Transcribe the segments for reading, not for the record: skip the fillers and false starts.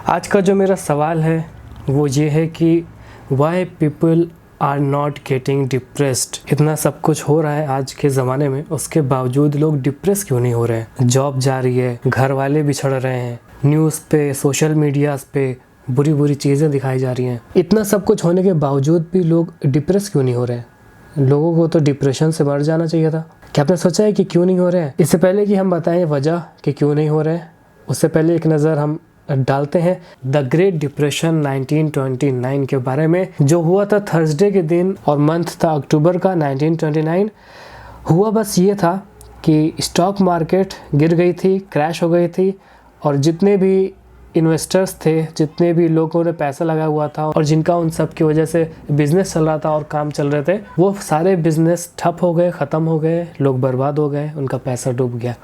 आज का जो मेरा सवाल है वो ये है कि why people are not getting depressed. इतना सब कुछ हो रहा है आज के ज़माने में, उसके बावजूद लोग डिप्रेस क्यों नहीं हो रहे हैं। जॉब जा रही है, घर वाले बिछड़ रहे हैं, न्यूज़ पे सोशल मीडियाज़ पे बुरी बुरी चीज़ें दिखाई जा रही हैं। इतना सब कुछ होने के बावजूद भी लोग डिप्रेस क्यों नहीं हो रहे हैं। लोगों को तो डिप्रेशन से मर जाना चाहिए था। क्या आपने सोचा है कि क्यों नहीं हो रहे हैं? इससे पहले कि हम बताएं वजह कि क्यों नहीं हो रहे हैं, उससे पहले एक नज़र हम डालते हैं द ग्रेट डिप्रेशन 1929 के बारे में, जो हुआ था थर्सडे के दिन और मंथ था अक्टूबर का 1929। हुआ बस ये था कि स्टॉक मार्केट गिर गई थी, क्रैश हो गई थी, और जितने भी इन्वेस्टर्स थे, जितने भी लोगों ने पैसा लगाया हुआ था और जिनका उन सब की वजह से बिजनेस चल रहा था और काम चल रहे थे, वो सारे बिजनेस ठप हो गए, ख़त्म हो गए, लोग बर्बाद हो गए, उनका पैसा डूब गया।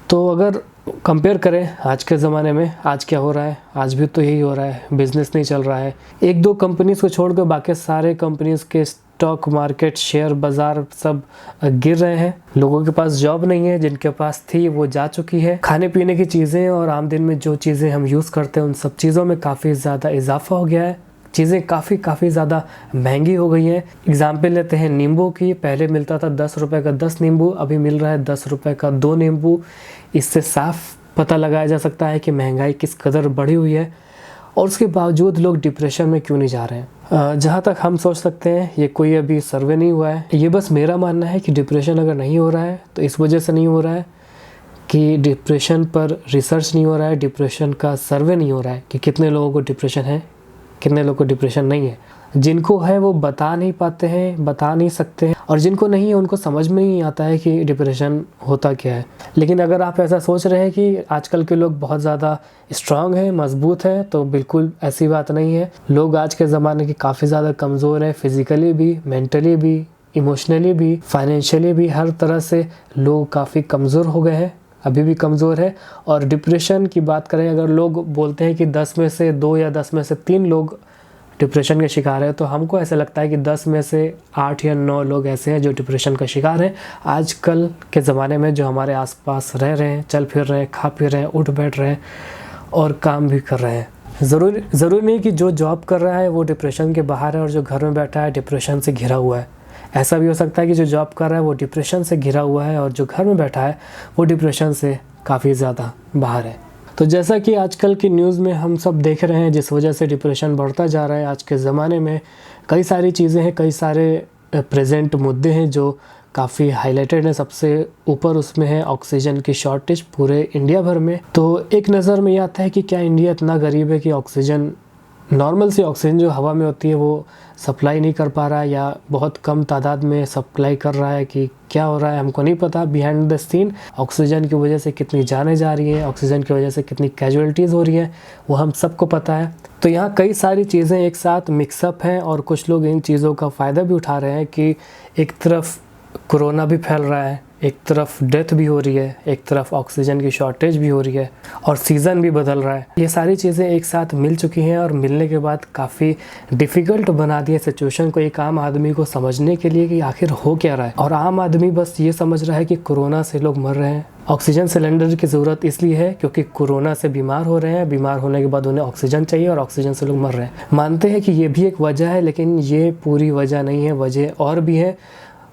तो अगर कंपेयर करें आज के ज़माने में, आज क्या हो रहा है, आज भी तो यही हो रहा है, बिज़नेस नहीं चल रहा है। एक दो कंपनीज़ को छोड़कर बाकी सारे कंपनीज़ के स्टॉक मार्केट, शेयर बाज़ार सब गिर रहे हैं। लोगों के पास जॉब नहीं है, जिनके पास थी वो जा चुकी है। खाने पीने की चीज़ें और आम दिन में जो चीज़ें हम यूज़ करते हैं उन सब चीज़ों में काफ़ी ज़्यादा इजाफा हो गया है। चीज़ें काफ़ी ज़्यादा महंगी हो गई हैं। एग्जाम्पल लेते हैं नींबू की। पहले मिलता था 10 रुपये का 10 नींबू, अभी मिल रहा है 10 रुपये का 2 नींबू। इससे साफ पता लगाया जा सकता है कि महंगाई किस कदर बढ़ी हुई है, और उसके बावजूद लोग डिप्रेशन में क्यों नहीं जा रहे हैं। जहाँ तक हम सोच सकते हैं, ये कोई अभी सर्वे नहीं हुआ है, ये बस मेरा मानना है कि डिप्रेशन अगर नहीं हो रहा है तो इस वजह से नहीं हो रहा है कि डिप्रेशन पर रिसर्च नहीं हो रहा है, डिप्रेशन का सर्वे नहीं हो रहा है कि कितने लोगों को डिप्रेशन है, कितने लोगों को डिप्रेशन नहीं है। जिनको है वो बता नहीं पाते हैं, बता नहीं सकते हैं, और जिनको नहीं है उनको समझ में नहीं आता है कि डिप्रेशन होता क्या है। लेकिन अगर आप ऐसा सोच रहे हैं कि आजकल के लोग बहुत ज़्यादा स्ट्रांग हैं, मजबूत हैं, तो बिल्कुल ऐसी बात नहीं है। लोग आज के ज़माने के काफ़ी ज़्यादा कमज़ोर हैं, फिज़िकली भी, मेंटली भी, इमोशनली भी, फाइनेंशियली भी, हर तरह से लोग काफ़ी कमज़ोर हो गए हैं, अभी भी कमज़ोर है। और डिप्रेशन की बात करें, अगर लोग बोलते हैं कि 10 में से 2 या 10 में से 3 लोग डिप्रेशन के शिकार है, तो हमको ऐसा लगता है कि 10 में से 8 या 9 लोग ऐसे हैं जो डिप्रेशन का शिकार हैं आजकल के ज़माने में, जो हमारे आसपास रह रहे हैं, चल फिर रहे हैं, खा फिर रहे हैं, उठ बैठ रहे हैं और काम भी कर रहे हैं। ज़रूरी नहीं कि जो जॉब कर रहा है वो डिप्रेशन के बाहर है और जो घर में बैठा है डिप्रेशन से घिरा हुआ है। ऐसा भी हो सकता है कि जो जॉब कर रहा है वो डिप्रेशन से घिरा हुआ है और जो घर में बैठा है वो डिप्रेशन से काफ़ी ज़्यादा बाहर है। तो जैसा कि आजकल की न्यूज़ में हम सब देख रहे हैं, जिस वजह से डिप्रेशन बढ़ता जा रहा है आज के ज़माने में, कई सारी चीज़ें हैं, कई सारे प्रेजेंट मुद्दे हैं जो काफ़ी हाईलाइटेड है। सबसे ऊपर उसमें है ऑक्सीजन की शॉर्टेज पूरे इंडिया भर में। तो एक नज़र में ये आता है कि क्या इंडिया इतना गरीब है कि ऑक्सीजन, नॉर्मल सी ऑक्सीजन जो हवा में होती है, वो सप्लाई नहीं कर पा रहा है, या बहुत कम तादाद में सप्लाई कर रहा है, कि क्या हो रहा है हमको नहीं पता। बिहाइंड द सीन ऑक्सीजन की वजह से कितनी जानें जा रही हैं, ऑक्सीजन की वजह से कितनी कैजुअलिटीज़ हो रही हैं, वो हम सबको पता है। तो यहाँ कई सारी चीज़ें एक साथ मिक्सअप हैं और कुछ लोग इन चीज़ों का फ़ायदा भी उठा रहे हैं कि एक तरफ कोरोना भी फैल रहा है, एक तरफ डेथ भी हो रही है, एक तरफ ऑक्सीजन की शॉर्टेज भी हो रही है, और सीज़न भी बदल रहा है। ये सारी चीज़ें एक साथ मिल चुकी हैं और मिलने के बाद काफ़ी डिफ़िकल्ट बना दिया सिचुएशन को एक आम आदमी को समझने के लिए कि आखिर हो क्या रहा है। और आम आदमी बस ये समझ रहा है कि कोरोना से लोग मर रहे हैं। ऑक्सीजन सिलेंडर की ज़रूरत इसलिए है क्योंकि कोरोना से बीमार हो रहे हैं, बीमार होने के बाद उन्हें ऑक्सीजन चाहिए और ऑक्सीजन से लोग मर रहे हैं। मानते हैं कि ये भी एक वजह है, लेकिन ये पूरी वजह नहीं है, वजह और भी है।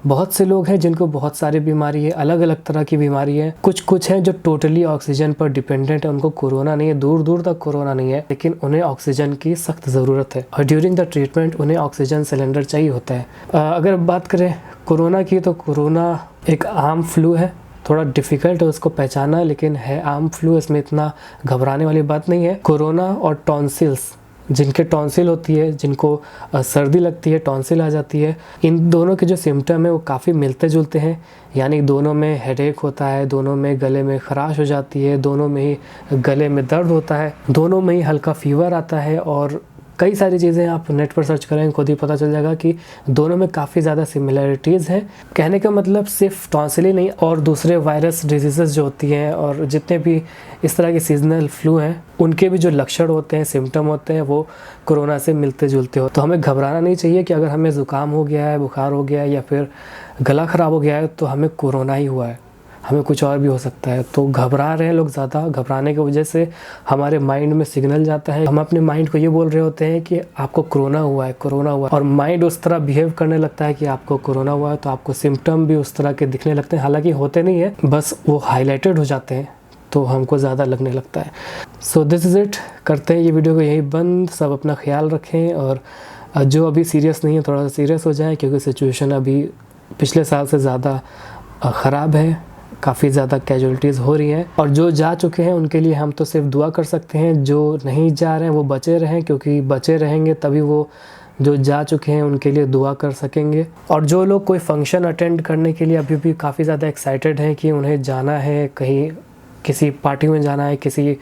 बहुत से लोग हैं जिनको बहुत सारी बीमारी है, अलग अलग तरह की बीमारी है। कुछ हैं जो टोटली ऑक्सीजन पर डिपेंडेंट है, उनको कोरोना नहीं है, दूर दूर तक कोरोना नहीं है, लेकिन उन्हें ऑक्सीजन की सख्त ज़रूरत है और ड्यूरिंग द ट्रीटमेंट उन्हें ऑक्सीजन सिलेंडर चाहिए होता है। अगर बात करें कोरोना की, तो कोरोना एक आम फ्लू है, थोड़ा डिफ़िकल्ट है उसको पहचाना, लेकिन है आम फ्लू, इसमें इतना घबराने वाली बात नहीं है। कोरोना और टॉन्सिल्स, जिनके टॉन्सिल होती है, जिनको सर्दी लगती है, टॉन्सिल आ जाती है, इन दोनों के जो सिम्टम है वो काफ़ी मिलते जुलते हैं। यानी दोनों में हेडेक होता है, दोनों में गले में खराश हो जाती है, दोनों में ही गले में दर्द होता है, दोनों में ही हल्का फीवर आता है, और कई सारी चीज़ें आप नेट पर सर्च करें खुद ही पता चल जाएगा कि दोनों में काफ़ी ज़्यादा सिमिलरिटीज़ हैं। कहने का मतलब सिर्फ टॉन्सिल ही नहीं, और दूसरे वायरस डिजीज़ेस जो होती हैं और जितने भी इस तरह के सीजनल फ्लू हैं, उनके भी जो लक्षण होते हैं, सिम्टम होते हैं, वो कोरोना से मिलते जुलते हो। तो हमें घबराना नहीं चाहिए कि अगर हमें ज़ुकाम हो गया है, बुखार हो गया है या फिर गला ख़राब हो गया है तो हमें कोरोना ही हुआ है। हमें कुछ और भी हो सकता है। तो घबरा रहे हैं लोग ज़्यादा, घबराने की वजह से हमारे माइंड में सिग्नल जाता है, हम अपने माइंड को ये बोल रहे होते हैं कि आपको कोरोना हुआ है, कोरोना हुआ है, और माइंड उस तरह बिहेव करने लगता है कि आपको कोरोना हुआ है, तो आपको सिम्टम भी उस तरह के दिखने लगते हैं, हालांकि होते नहीं है, बस वो हाईलाइटेड हो जाते हैं तो हमको ज़्यादा लगने लगता है। सो दिस इज़ इट, करते हैं ये वीडियो को यही बंद। सब अपना ख्याल रखें और जो अभी सीरियस नहीं है थोड़ा सा सीरियस हो जाए, क्योंकि सिचुएशन अभी पिछले साल से ज़्यादा ख़राब है, काफ़ी ज़्यादा कैजुअलिटीज़ हो रही हैं। और जो जा चुके हैं उनके लिए हम तो सिर्फ दुआ कर सकते हैं, जो नहीं जा रहे हैं वो बचे रहें, क्योंकि बचे रहेंगे तभी वो जो जा चुके हैं उनके लिए दुआ कर सकेंगे। और जो लोग कोई फंक्शन अटेंड करने के लिए अभी भी काफ़ी ज़्यादा एक्साइटेड हैं कि उन्हें जाना है, कहीं किसी पार्टी में जाना है, किसी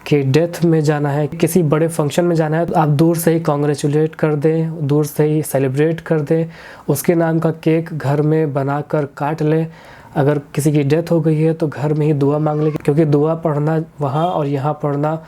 के डेथ में जाना है, किसी बड़े फंक्शन में जाना है, तो आप दूर से ही कॉन्ग्रेचुलेट कर दें, दूर से ही सेलिब्रेट कर दें, उसके नाम का केक घर में बनाकर काट लें। अगर किसी की डेथ हो गई है तो घर में ही दुआ मांग लें, क्योंकि दुआ पढ़ना वहाँ और यहाँ पढ़ना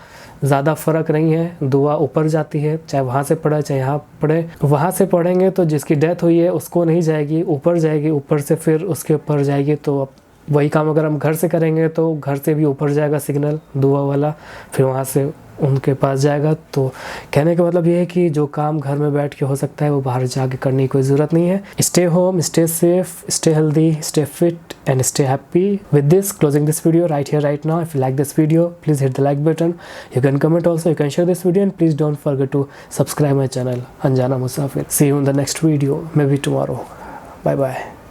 ज़्यादा फ़र्क नहीं है। दुआ ऊपर जाती है, चाहे वहाँ से पढ़े चाहे यहाँ पढ़े। वहाँ से पढ़ेंगे तो जिसकी डेथ हुई है उसको नहीं जाएगी, ऊपर जाएगी, ऊपर से फिर उसके ऊपर जाएगी। तो वही काम अगर हम घर से करेंगे तो घर से भी ऊपर जाएगा सिग्नल दुआ वाला, फिर वहाँ से उनके पास जाएगा। तो कहने का मतलब ये है कि जो काम घर में बैठ के हो सकता है वो बाहर जाके करने की कोई ज़रूरत नहीं है। Stay home, stay safe, stay healthy, stay fit and stay happy. With this, closing this video right here right now. If you like this video, please hit the like button. You can comment also, you can share this video, and please don't forget to subscribe my channel Anjana Musafir. See you in the next video, maybe tomorrow. Bye bye.